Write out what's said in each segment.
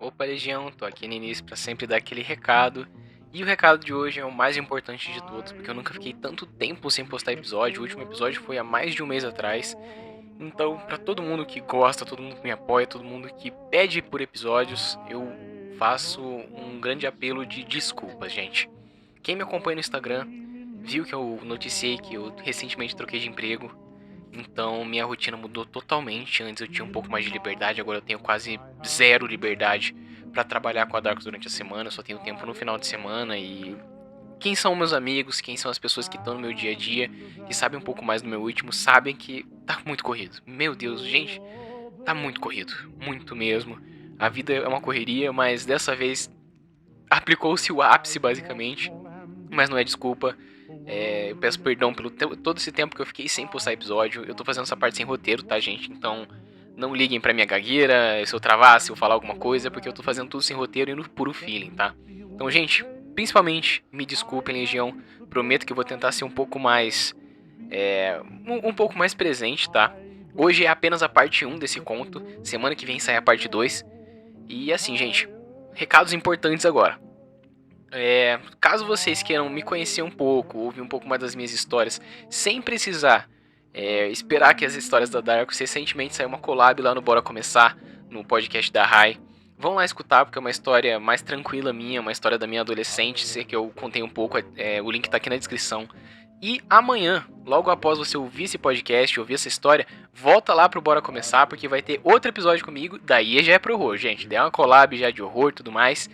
Opa, Legião, tô aqui no início pra sempre dar aquele recado. E o recado de hoje é o mais importante de todos, porque eu nunca fiquei tanto tempo sem postar episódio. O último episódio foi há mais de um mês atrás. Então, pra todo mundo que gosta, todo mundo que me apoia, todo mundo que pede por episódios, eu faço um grande apelo de desculpas, gente. Quem me acompanha no Instagram viu que eu noticiei que eu recentemente troquei de emprego. Então minha rotina mudou totalmente. Antes eu tinha um pouco mais de liberdade, agora eu tenho quase zero liberdade pra trabalhar com a Darkus durante a semana. Eu só tenho tempo no final de semana e quem são meus amigos, quem são as pessoas que estão no meu dia a dia, que sabem um pouco mais do meu ritmo, sabem que tá muito corrido. Meu Deus, gente, tá muito corrido, muito mesmo. A vida é uma correria, mas dessa vez aplicou-se o ápice basicamente, mas não é desculpa. Eu peço perdão pelo todo esse tempo que eu fiquei sem postar episódio. Eu tô fazendo essa parte sem roteiro, tá, gente? Então, não liguem pra minha gagueira, se eu travar, se eu falar alguma coisa, porque eu tô fazendo tudo sem roteiro e no puro feeling, tá? Então, gente, principalmente, me desculpem, Legião. Prometo que eu vou tentar ser um pouco mais. Um pouco mais presente, tá? Hoje é apenas a parte 1 desse conto. Semana que vem sai a parte 2. E assim, gente, recados importantes agora. Caso vocês queiram me conhecer um pouco, ouvir um pouco mais das minhas histórias, sem precisar esperar que as histórias da Dark, recentemente saiu uma collab lá no Bora Começar, no podcast da Rai. Vão lá escutar, porque é uma história mais tranquila minha, uma história da minha adolescente, sei que eu contei um pouco, o link tá aqui na descrição. E amanhã, logo após você ouvir esse podcast, ouvir essa história, volta lá pro Bora Começar, porque vai ter outro episódio comigo, daí já é pro horror, gente. Daí é uma collab já de horror e tudo mais.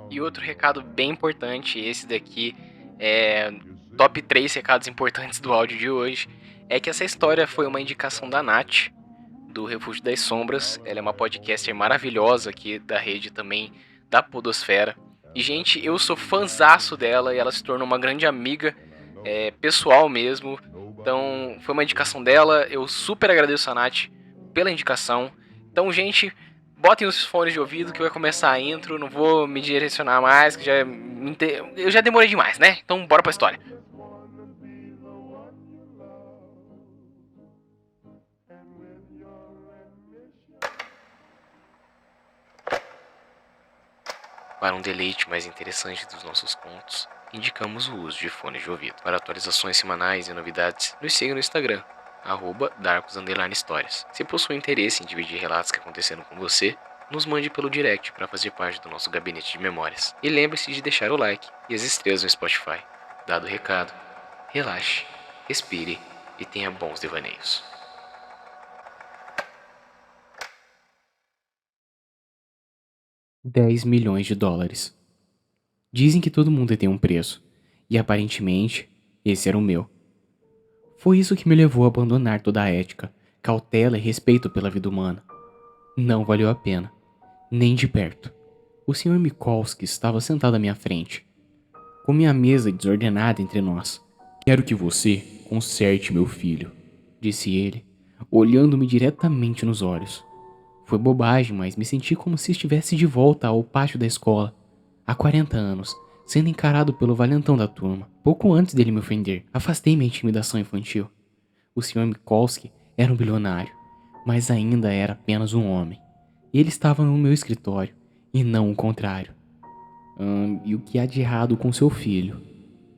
E outro recado bem importante, esse daqui é top 3 recados importantes do áudio de hoje, é que essa história foi uma indicação da Nath, do Refúgio das Sombras. Ela é uma podcaster maravilhosa aqui da rede também, da podosfera. E, gente, eu sou fãzaço dela e ela se tornou uma grande amiga pessoal mesmo. Então, foi uma indicação dela. Eu super agradeço a Nath pela indicação. Então, gente, botem os fones de ouvido que vai começar a intro. Não vou me direcionar mais, que eu já demorei demais, né? Então, bora pra história. Para um deleite mais interessante dos nossos contos, indicamos o uso de fones de ouvido. Para atualizações semanais e novidades, nos siga no Instagram, @darkus_histórias. Se possui interesse em dividir relatos que aconteceram com você, nos mande pelo direct para fazer parte do nosso gabinete de memórias. E lembre-se de deixar o like e as estrelas no Spotify. Dado o recado, relaxe, respire e tenha bons devaneios. $10 milhões. Dizem que todo mundo tem um preço, e aparentemente, esse era o meu. Foi isso que me levou a abandonar toda a ética, cautela e respeito pela vida humana. Não valeu a pena, nem de perto. O Sr. Mikolski estava sentado à minha frente, com minha mesa desordenada entre nós. Quero que você conserte meu filho, disse ele, olhando-me diretamente nos olhos. Foi bobagem, mas me senti como se estivesse de volta ao pátio da escola, há 40 anos, sendo encarado pelo valentão da turma. Pouco antes dele me ofender, afastei minha intimidação infantil. O Sr. Mikolski era um bilionário, mas ainda era apenas um homem. Ele estava no meu escritório, e não o contrário. E o que há de errado com seu filho?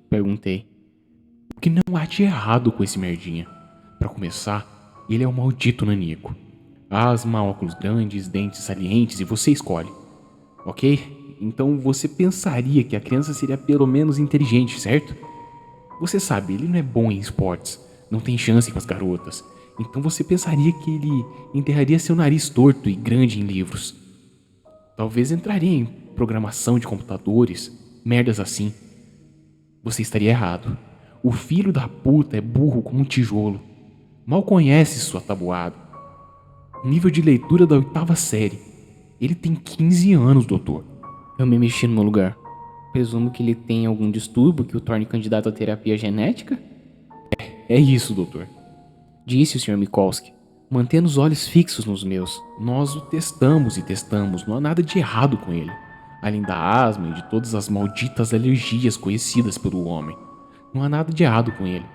Perguntei. O que não há de errado com esse merdinha? Para começar, ele é um maldito nanico. Asma, óculos grandes, dentes salientes e você escolhe. Ok? Então você pensaria que a criança seria pelo menos inteligente, certo? Você sabe, ele não é bom em esportes, não tem chance com as garotas. Então você pensaria que ele enterraria seu nariz torto e grande em livros. Talvez entraria em programação de computadores, merdas assim. Você estaria errado. O filho da puta é burro como um tijolo. Mal conhece sua tabuada. Nível de leitura da 8ª série. Ele tem 15 anos, doutor. Eu me mexi no meu lugar. Presumo que ele tem algum distúrbio que o torne candidato à terapia genética? É isso, doutor. Disse o Sr. Mikolski, mantendo os olhos fixos nos meus. Nós o testamos e testamos, não há nada de errado com ele. Além da asma e de todas as malditas alergias conhecidas pelo homem. Não há nada de errado com ele.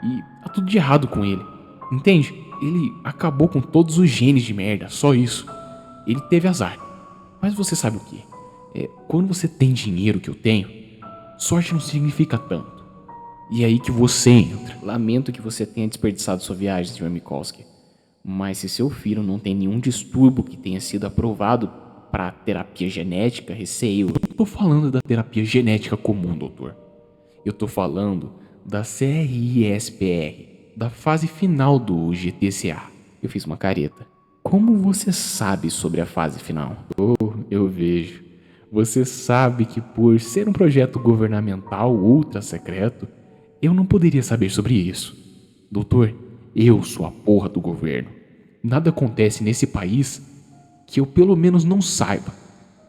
E há tudo de errado com ele. Entende? Ele acabou com todos os genes de merda, só isso. Ele teve azar. Mas você sabe o que? Quando você tem dinheiro que eu tenho, sorte não significa tanto. E é aí que você entra. Lamento que você tenha desperdiçado sua viagem, Sr. Mikulski. Mas se seu filho não tem nenhum distúrbio que tenha sido aprovado para terapia genética, receio. Eu não tô falando da terapia genética comum, doutor. Eu tô falando da CRISPR, da fase final do GTCA. Eu fiz uma careta. Como você sabe sobre a fase final? Oh, eu vejo. Você sabe que por ser um projeto governamental ultra secreto, eu não poderia saber sobre isso. Doutor, eu sou a porra do governo. Nada acontece nesse país que eu pelo menos não saiba.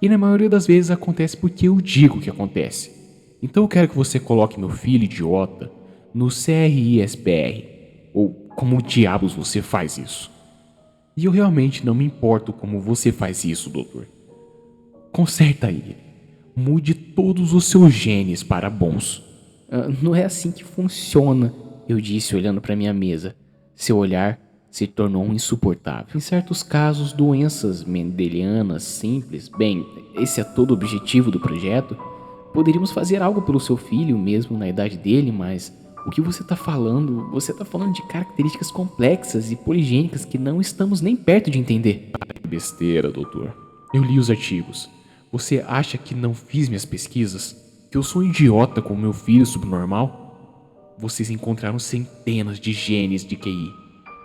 E na maioria das vezes acontece porque eu digo que acontece. Então eu quero que você coloque meu filho idiota no CRISPR. Ou como diabos você faz isso? E eu realmente não me importo como você faz isso, doutor. Conserta ele. Mude todos os seus genes para bons. Não é assim que funciona, eu disse olhando para minha mesa. Seu olhar se tornou insuportável. Em certos casos, doenças mendelianas simples, bem, esse é todo o objetivo do projeto. Poderíamos fazer algo pelo seu filho mesmo na idade dele, mas o que você está falando? Você está falando de características complexas e poligênicas que não estamos nem perto de entender. Que besteira, doutor. Eu li os artigos. Você acha que não fiz minhas pesquisas? Que eu sou um idiota com meu filho subnormal? Vocês encontraram centenas de genes de QI.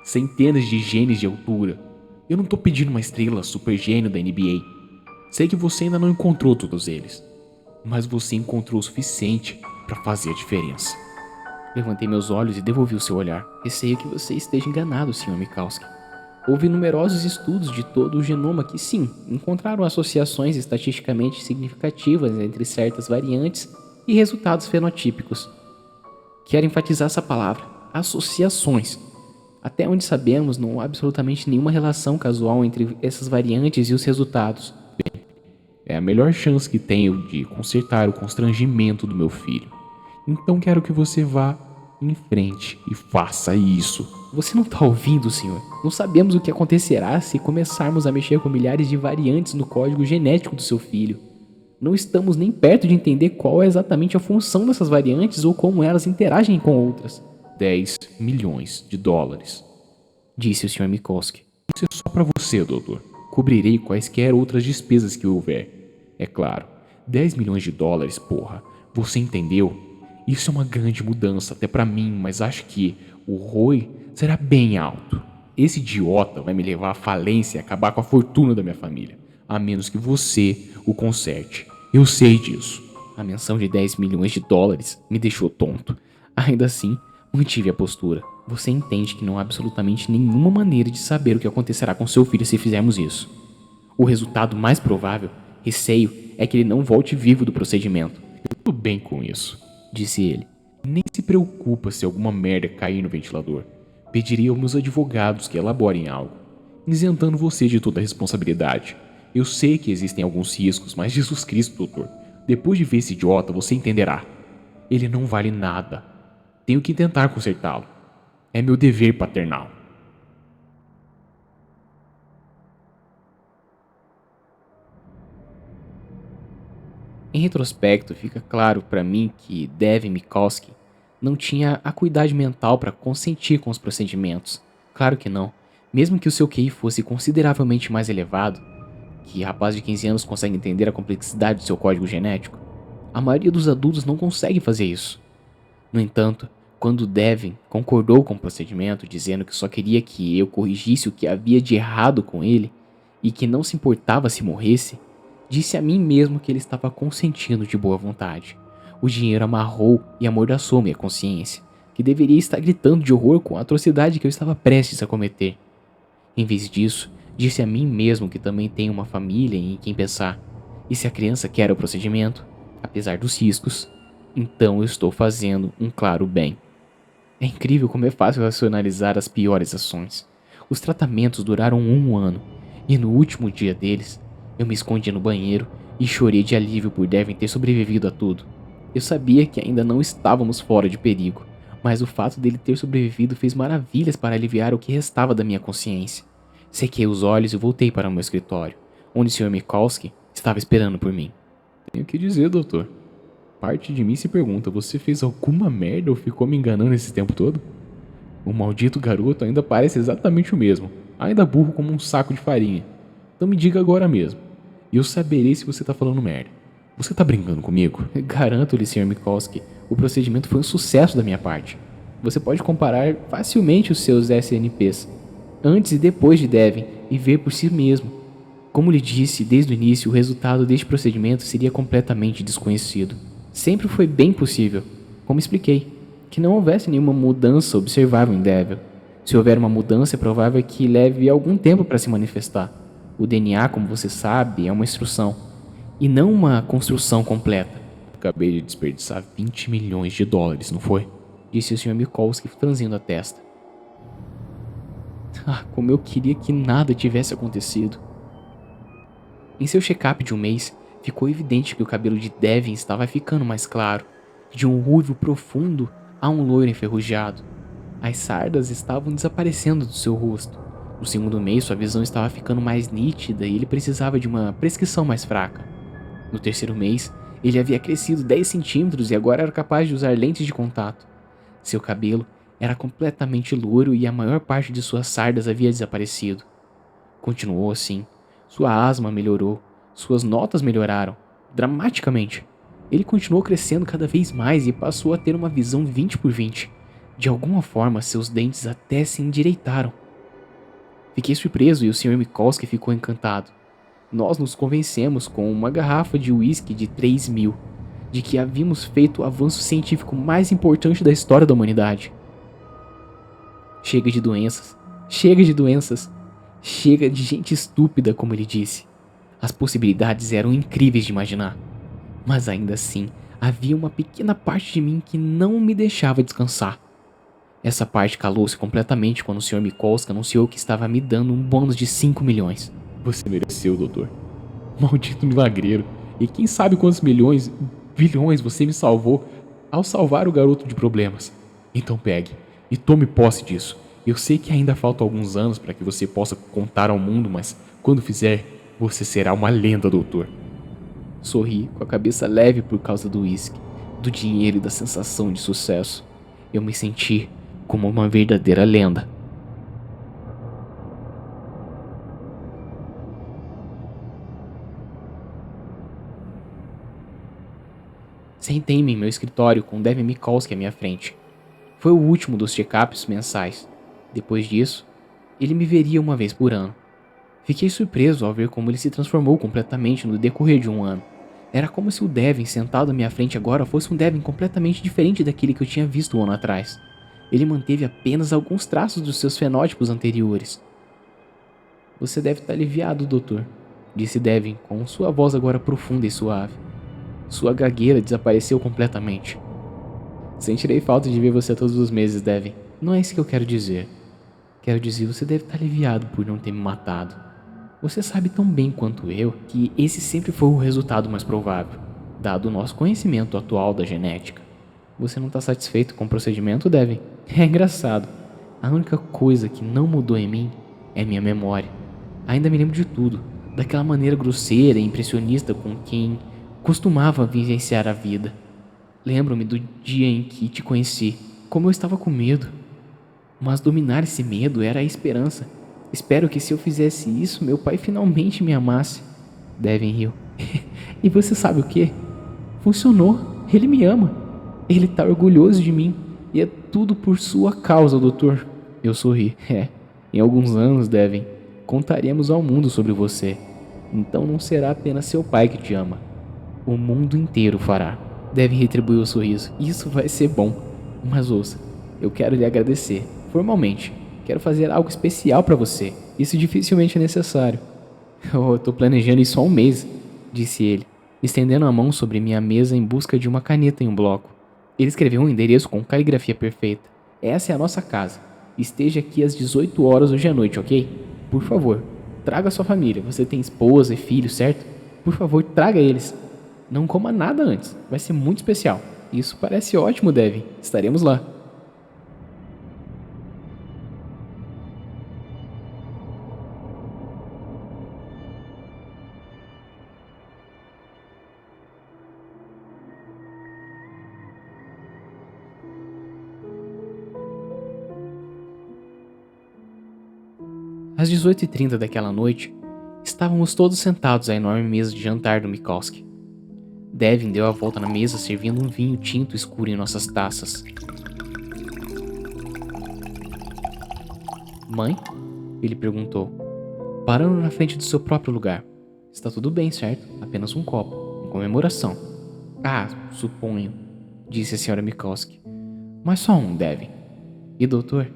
Centenas de genes de altura. Eu não tô pedindo uma estrela super gênio da NBA. Sei que você ainda não encontrou todos eles. Mas você encontrou o suficiente para fazer a diferença. Levantei meus olhos e devolvi o seu olhar. Receio que você esteja enganado, Sr. Mikulski. Houve numerosos estudos de todo o genoma que, sim, encontraram associações estatisticamente significativas entre certas variantes e resultados fenotípicos. Quero enfatizar essa palavra, associações. Até onde sabemos, não há absolutamente nenhuma relação casual entre essas variantes e os resultados. É a melhor chance que tenho de consertar o constrangimento do meu filho. Então quero que você vá em frente e faça isso. Você não tá ouvindo, senhor? Não sabemos o que acontecerá se começarmos a mexer com milhares de variantes no código genético do seu filho. Não estamos nem perto de entender qual é exatamente a função dessas variantes ou como elas interagem com outras. 10 milhões de dólares, disse o Sr. Mikulski. Isso é só para você, doutor. Cobrirei quaisquer outras despesas que houver. É claro, 10 milhões de dólares, porra. Você entendeu? Isso é uma grande mudança até pra mim, mas acho que o ROI será bem alto. Esse idiota vai me levar à falência e acabar com a fortuna da minha família, a menos que você o conserte. Eu sei disso. A menção de 10 milhões de dólares me deixou tonto. Ainda assim, mantive a postura. Você entende que não há absolutamente nenhuma maneira de saber o que acontecerá com seu filho se fizermos isso. O resultado mais provável, receio, é que ele não volte vivo do procedimento. Eu tô bem com isso, disse ele. Nem se preocupa se alguma merda cair no ventilador. Pedirei aos meus advogados que elaborem algo, isentando você de toda a responsabilidade. Eu sei que existem alguns riscos, mas Jesus Cristo, doutor, depois de ver esse idiota, você entenderá. Ele não vale nada. Tenho que tentar consertá-lo. É meu dever paternal. Em retrospecto, fica claro para mim que Devin Mikulski não tinha acuidade mental para consentir com os procedimentos. Claro que não. Mesmo que o seu QI fosse consideravelmente mais elevado, que rapaz de 15 anos consegue entender a complexidade do seu código genético, a maioria dos adultos não consegue fazer isso. No entanto, quando Devin concordou com o procedimento, dizendo que só queria que eu corrigisse o que havia de errado com ele e que não se importava se morresse, disse a mim mesmo que ele estava consentindo de boa vontade. O dinheiro amarrou e amordaçou minha consciência, que deveria estar gritando de horror com a atrocidade que eu estava prestes a cometer. Em vez disso, disse a mim mesmo que também tenho uma família em quem pensar. E se a criança quer o procedimento, apesar dos riscos, então eu estou fazendo um claro bem. É incrível como é fácil racionalizar as piores ações. Os tratamentos duraram 1 ano, e no último dia deles, eu me escondi no banheiro e chorei de alívio por Devin ter sobrevivido a tudo. Eu sabia que ainda não estávamos fora de perigo, mas o fato dele ter sobrevivido fez maravilhas para aliviar o que restava da minha consciência. Sequei os olhos e voltei para o meu escritório. onde o Sr. Mikulski estava esperando por mim. Tenho que dizer, doutor. Parte de mim se pergunta, você fez alguma merda ou ficou me enganando esse tempo todo? O maldito garoto ainda parece exatamente o mesmo, ainda burro como um saco de farinha. Então me diga agora mesmo, e eu saberei se você tá falando merda. Você tá brincando comigo? Garanto-lhe, Sr. Mikulski, o procedimento foi um sucesso da minha parte. Você pode comparar facilmente os seus SNPs, antes e depois de Devin, e ver por si mesmo. Como lhe disse desde o início, o resultado deste procedimento seria completamente desconhecido. Sempre foi bem possível, como expliquei, que não houvesse nenhuma mudança observável em Devil. Se houver uma mudança, é provável que leve algum tempo para se manifestar. O DNA, como você sabe, é uma instrução, e não uma construção completa. Acabei de desperdiçar 20 milhões de dólares, não foi? Disse o Sr. Mikulski, franzindo a testa. Ah, como eu queria que nada tivesse acontecido. Em seu check-up de um mês, ficou evidente que o cabelo de Devin estava ficando mais claro, de um ruivo profundo a um loiro enferrujado. As sardas estavam desaparecendo do seu rosto. No segundo mês, sua visão estava ficando mais nítida e ele precisava de uma prescrição mais fraca. No terceiro mês, ele havia crescido 10 centímetros e agora era capaz de usar lentes de contato. Seu cabelo era completamente loiro e a maior parte de suas sardas havia desaparecido. Continuou assim. Sua asma melhorou, suas notas melhoraram, dramaticamente. Ele continuou crescendo cada vez mais e passou a ter uma visão 20 por 20. De alguma forma, seus dentes até se endireitaram. Fiquei surpreso e o Sr. Mikulski ficou encantado. Nós nos convencemos com uma garrafa de uísque de 3.000 de que havíamos feito o avanço científico mais importante da história da humanidade. Chega de doenças, chega de doenças. Chega de gente estúpida, como ele disse. As possibilidades eram incríveis de imaginar. Mas ainda assim, havia uma pequena parte de mim que não me deixava descansar. Essa parte calou-se completamente quando o Sr. Mikulski anunciou que estava me dando um bônus de 5 milhões. Você mereceu, doutor. Maldito milagreiro. E quem sabe quantos milhões, bilhões você me salvou ao salvar o garoto de problemas. Então pegue e tome posse disso. Eu sei que ainda faltam alguns anos para que você possa contar ao mundo, mas quando fizer, você será uma lenda, doutor. Sorri, com a cabeça leve por causa do uísque, do dinheiro e da sensação de sucesso. Eu me senti como uma verdadeira lenda. Sentei-me em meu escritório com Devin Mikulski à minha frente. Foi o último dos check-ups mensais. Depois disso, ele me veria uma vez por ano. Fiquei surpreso ao ver como ele se transformou completamente no decorrer de um ano. Era como se o Devin sentado à minha frente agora fosse um Devin completamente diferente daquele que eu tinha visto um ano atrás. Ele manteve apenas alguns traços dos seus fenótipos anteriores. Você deve estar aliviado, doutor, disse Devin com sua voz agora profunda e suave. Sua gagueira desapareceu completamente. Sentirei falta de ver você todos os meses, Devin. Não é isso que eu quero dizer. Quero dizer, você deve estar aliviado por não ter me matado. Você sabe tão bem quanto eu que esse sempre foi o resultado mais provável, dado o nosso conhecimento atual da genética. Você não está satisfeito com o procedimento, Devin? É engraçado. A única coisa que não mudou em mim é minha memória. Ainda me lembro de tudo, daquela maneira grosseira e impressionista com quem costumava vivenciar a vida. Lembro-me do dia em que te conheci, como eu estava com medo. Mas dominar esse medo era a esperança. Espero que se eu fizesse isso, meu pai finalmente me amasse. Devin riu. E você sabe o que? Funcionou. Ele me ama. Ele tá orgulhoso de mim. E é tudo por sua causa, doutor. Eu sorri. Em alguns anos, Devin, contaremos ao mundo sobre você. Então não será apenas seu pai que te ama. O mundo inteiro fará. Devin retribuiu o sorriso. Isso vai ser bom. Mas ouça, eu quero lhe agradecer. Formalmente. Quero fazer algo especial pra você. Isso dificilmente é necessário. Eu tô planejando isso há um mês, disse ele, estendendo a mão sobre minha mesa em busca de uma caneta e um bloco. Ele escreveu um endereço com caligrafia perfeita. Essa é a nossa casa. Esteja aqui às 18 horas hoje à noite, ok? Por favor, traga sua família. Você tem esposa e filho, certo? Por favor, traga eles. Não coma nada antes. Vai ser muito especial. Isso parece ótimo, Devin. Estaremos lá. Às 18h30 daquela noite, estávamos todos sentados à enorme mesa de jantar do Mikolski. Devin deu a volta na mesa servindo um vinho tinto escuro em nossas taças. Mãe? Ele perguntou, parando na frente do seu próprio lugar. Está tudo bem, certo? Apenas um copo, em comemoração. Ah, suponho, disse a senhora Mikolski. Mas só um, Devin. E doutor,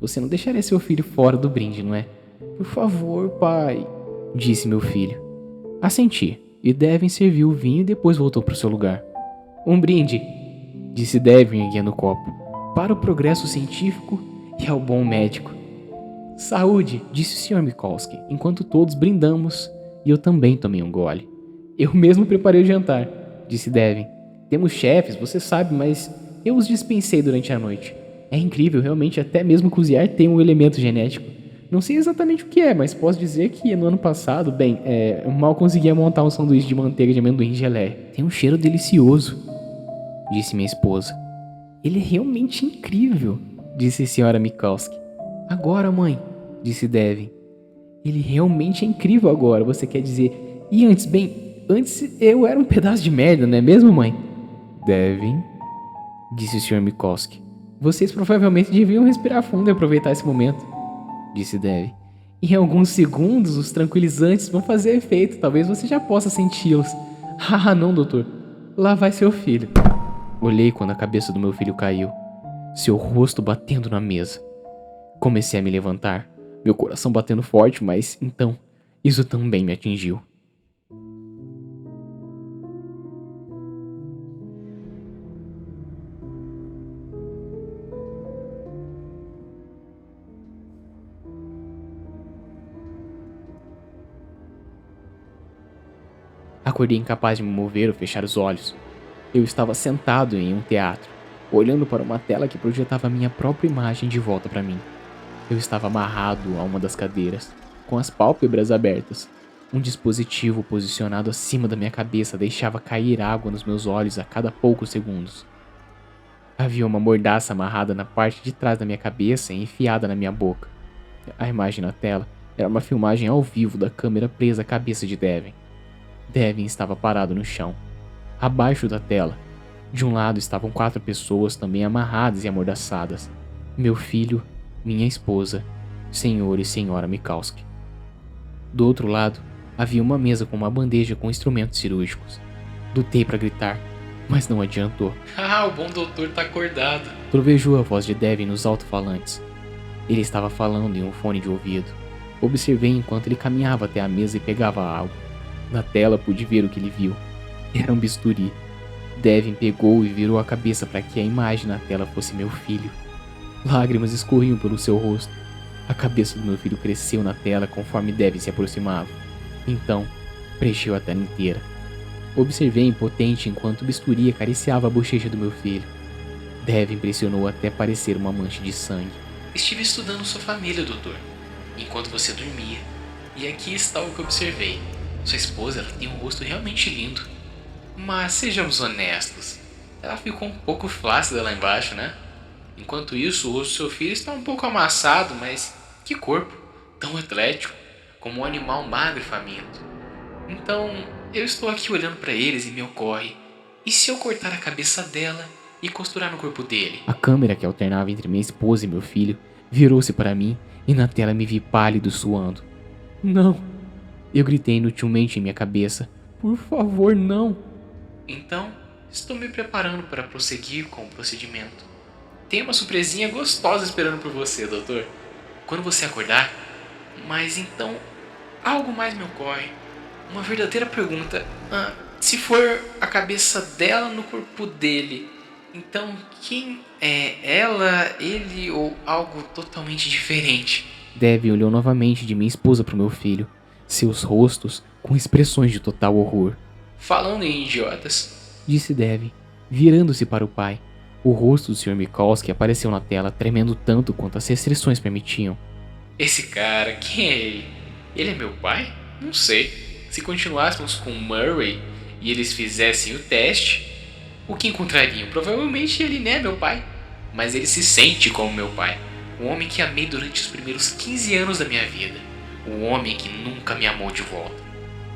você não deixaria seu filho fora do brinde, não é? Por favor, pai, disse meu filho. Assenti, e Devin serviu o vinho e depois voltou para o seu lugar. Um brinde, disse Devin erguendo o copo, para o progresso científico e ao bom médico. Saúde, disse o Sr. Mikolski, enquanto todos brindamos, e eu também tomei um gole. Eu mesmo preparei o jantar, disse Devin. Temos chefes, você sabe, mas eu os dispensei durante a noite. É incrível, realmente, até mesmo cozinhar tem um elemento genético. Não sei exatamente o que é, mas posso dizer que no ano passado, eu mal conseguia montar um sanduíche de manteiga de amendoim e geleia. Tem um cheiro delicioso, disse minha esposa. Ele é realmente incrível, disse a senhora Mikolski. Agora, mãe, disse Devin. Ele realmente é incrível agora, você quer dizer. E antes, antes eu era um pedaço de merda, não é mesmo, mãe? Devin, disse o Sr. Mikolski. Vocês provavelmente deviam respirar fundo e aproveitar esse momento, disse Devin. Em alguns segundos, os tranquilizantes vão fazer efeito, talvez você já possa senti-los. Ah, não, doutor. Lá vai seu filho. Olhei quando a cabeça do meu filho caiu, seu rosto batendo na mesa. Comecei a me levantar, meu coração batendo forte, mas então, isso também me atingiu. Acordei incapaz de me mover ou fechar os olhos. Eu estava sentado em um teatro, olhando para uma tela que projetava minha própria imagem de volta para mim. Eu estava amarrado a uma das cadeiras, com as pálpebras abertas. Um dispositivo posicionado acima da minha cabeça deixava cair água nos meus olhos a cada poucos segundos. Havia uma mordaça amarrada na parte de trás da minha cabeça e enfiada na minha boca. A imagem na tela era uma filmagem ao vivo da câmera presa à cabeça de Devin. Devin estava parado no chão. Abaixo da tela, de um lado estavam 4 pessoas também amarradas e amordaçadas. Meu filho, minha esposa, senhor e senhora Mikolski. Do outro lado, havia uma mesa com uma bandeja com instrumentos cirúrgicos. Lutei para gritar, mas não adiantou. Ah, o bom doutor tá acordado. Trovejou a voz de Devin nos alto-falantes. Ele estava falando em um fone de ouvido. Observei enquanto ele caminhava até a mesa e pegava algo. Na tela pude ver o que ele viu. Era um bisturi. Devin pegou e virou a cabeça para que a imagem na tela fosse meu filho. Lágrimas escorriam pelo seu rosto. A cabeça do meu filho cresceu na tela conforme Devin se aproximava. Então, preencheu a tela inteira. Observei impotente enquanto o bisturi acariciava a bochecha do meu filho. Devin pressionou até parecer uma mancha de sangue. Estive estudando sua família, doutor, enquanto você dormia. E aqui está o que observei. Sua esposa, ela tem um rosto realmente lindo. Mas sejamos honestos, ela ficou um pouco flácida lá embaixo, né? Enquanto isso, o rosto do seu filho está um pouco amassado, mas que corpo, tão atlético, como um animal magro e faminto. Então, eu estou aqui olhando para eles e me ocorre, e se eu cortar a cabeça dela e costurar no corpo dele? A câmera que alternava entre minha esposa e meu filho virou-se para mim e na tela me vi pálido suando. Não! Eu gritei inutilmente em minha cabeça. Por favor, não! Então, estou me preparando para prosseguir com o procedimento. Tem uma surpresinha gostosa esperando por você, doutor. Quando você acordar. Mas então, algo mais me ocorre. Uma verdadeira pergunta. Se for a cabeça dela no corpo dele, então quem é ela, ele ou algo totalmente diferente? Devin olhou novamente de minha esposa para o meu filho. Seus rostos com expressões de total horror. Falando em idiotas, disse Devin, virando-se para o pai. O rosto do Sr. Mikolski apareceu na tela, tremendo tanto quanto as restrições permitiam. Esse cara, quem é ele? Ele é meu pai? Não sei. Se continuássemos com Murray e eles fizessem o teste, o que encontrariam? Provavelmente ele não é meu pai, mas ele se sente como meu pai. Um homem que amei durante os primeiros 15 anos da minha vida. O homem que nunca me amou de volta.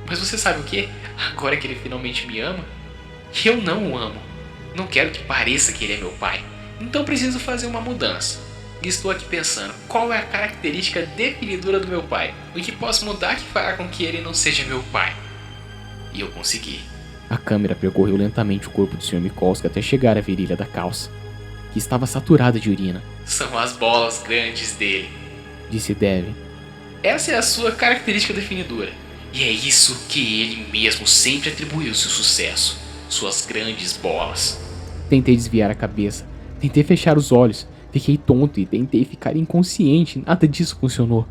Mas você sabe o que? Agora que ele finalmente me ama, eu não o amo. Não quero que pareça que ele é meu pai. Então preciso fazer uma mudança. E estou aqui pensando, qual é a característica definidora do meu pai? O que posso mudar que fará com que ele não seja meu pai? E eu consegui. A câmera percorreu lentamente o corpo do Sr. Mikolski até chegar à virilha da calça, que estava saturada de urina. São as bolas grandes dele, disse Devin. Essa é a sua característica definidora. E é isso que ele mesmo sempre atribuiu seu sucesso. Suas grandes bolas. Tentei desviar a cabeça. Tentei fechar os olhos. Fiquei tonto e tentei ficar inconsciente. Nada disso funcionou.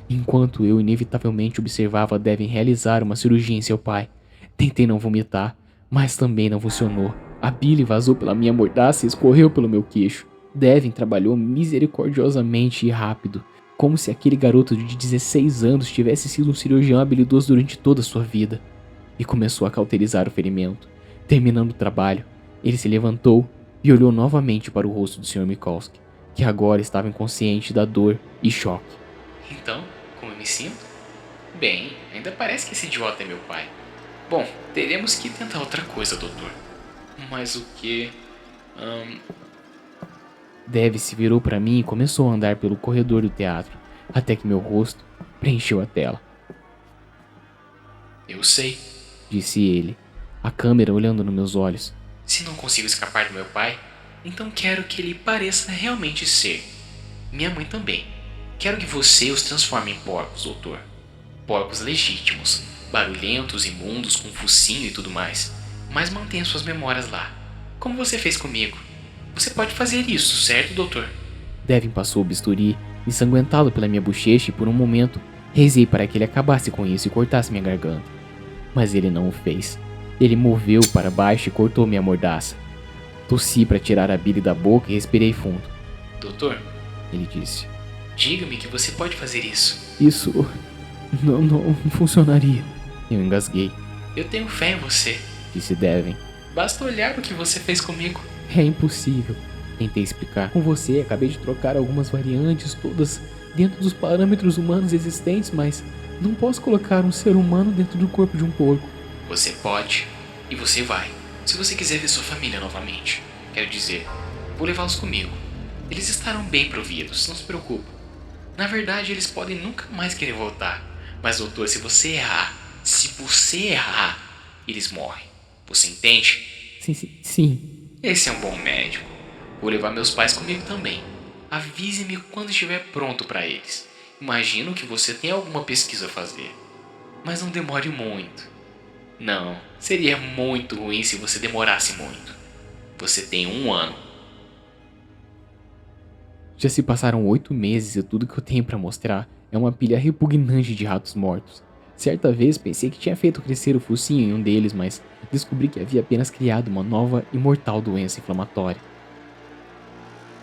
Enquanto eu inevitavelmente observava Devin realizar uma cirurgia em seu pai. Tentei não vomitar, mas também não funcionou. A bile vazou pela minha mordaça e escorreu pelo meu queixo. Devin trabalhou misericordiosamente e rápido, como se aquele garoto de 16 anos tivesse sido um cirurgião habilidoso durante toda a sua vida. E começou a cauterizar o ferimento. Terminando o trabalho, ele se levantou e olhou novamente para o rosto do Sr. Mikolski, que agora estava inconsciente da dor e choque. Então, como eu me sinto? Bem, ainda parece que esse idiota é meu pai. Bom, teremos que tentar outra coisa, doutor. Mas o que? Dev se virou para mim e começou a andar pelo corredor do teatro, até que meu rosto preencheu a tela. Eu sei, disse ele, a câmera olhando nos meus olhos. Se não consigo escapar do meu pai, então quero que ele pareça realmente ser. Minha mãe também. Quero que você os transforme em porcos, doutor. Porcos legítimos, barulhentos, imundos, com focinho e tudo mais. Mas mantenha suas memórias lá, como você fez comigo. Você pode fazer isso, certo, doutor? Devin passou o bisturi, ensanguentado pela minha bochecha, e por um momento rezei para que ele acabasse com isso e cortasse minha garganta. Mas ele não o fez. Ele moveu para baixo e cortou minha mordaça. Tossi para tirar a bile da boca e respirei fundo. Doutor, ele disse, diga-me que você pode fazer isso. Isso não funcionaria. Eu engasguei. Eu tenho fé em você, disse Devin. Basta olhar o que você fez comigo. É impossível, tentei explicar. Com você, acabei de trocar algumas variantes, todas dentro dos parâmetros humanos existentes, mas não posso colocar um ser humano dentro do corpo de um porco. Você pode, e você vai, se você quiser ver sua família novamente. Quero dizer, vou levá-los comigo. Eles estarão bem providos, não se preocupe. Na verdade, eles podem nunca mais querer voltar. Mas, doutor, se você errar, eles morrem. Você entende? Sim. Esse é um bom médico. Vou levar meus pais comigo também. Avise-me quando estiver pronto para eles. Imagino que você tem alguma pesquisa a fazer. Mas não demore muito. Não, seria muito ruim se você demorasse muito. Você tem 1 ano. Já se passaram 8 meses e tudo que eu tenho para mostrar é uma pilha repugnante de ratos mortos. Certa vez pensei que tinha feito crescer o focinho em um deles, mas descobri que havia apenas criado uma nova e mortal doença inflamatória.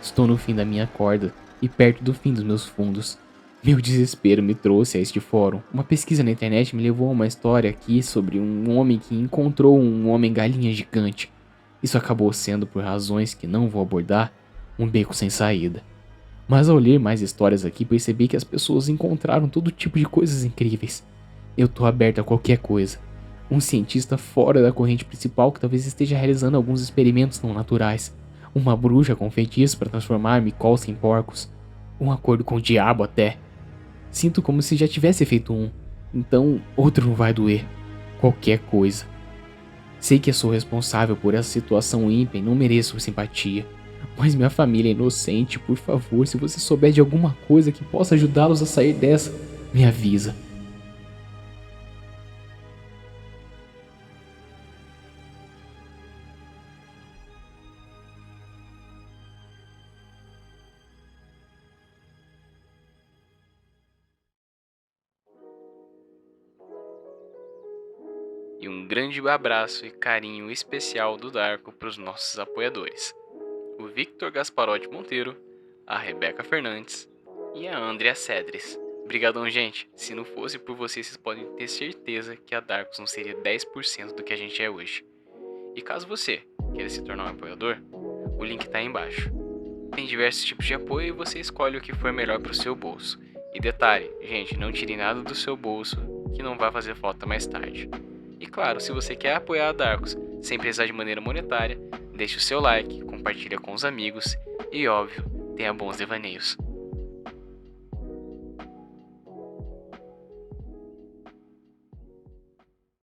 Estou no fim da minha corda e perto do fim dos meus fundos. Meu desespero me trouxe a este fórum. Uma pesquisa na internet me levou a uma história aqui sobre um homem que encontrou um homem-galinha gigante. Isso acabou sendo, por razões que não vou abordar, um beco sem saída. Mas ao ler mais histórias aqui, percebi que as pessoas encontraram todo tipo de coisas incríveis. Eu tô aberto a qualquer coisa. Um cientista fora da corrente principal que talvez esteja realizando alguns experimentos não naturais. Uma bruxa com feitiço para transformar Mikolski em porcos. Um acordo com o diabo até. Sinto como se já tivesse feito um. Então, outro não vai doer. Qualquer coisa. Sei que eu sou responsável por essa situação ímpia e não mereço simpatia. Mas minha família é inocente, por favor, se você souber de alguma coisa que possa ajudá-los a sair dessa, me avisa. E um grande abraço e carinho especial do Darko para os nossos apoiadores. O Victor Gasparotti Monteiro, a Rebeca Fernandes e a Andrea Cedres. Obrigadão, gente. Se não fosse por vocês, vocês podem ter certeza que a Darkus não seria 10% do que a gente é hoje. E caso você queira se tornar um apoiador, o link tá aí embaixo. Tem diversos tipos de apoio e você escolhe o que for melhor para o seu bolso. E detalhe, gente, não tire nada do seu bolso que não vai fazer falta mais tarde. E claro, se você quer apoiar a Darkus sem precisar de maneira monetária, deixe o seu like, compartilha com os amigos e, óbvio, tenha bons devaneios.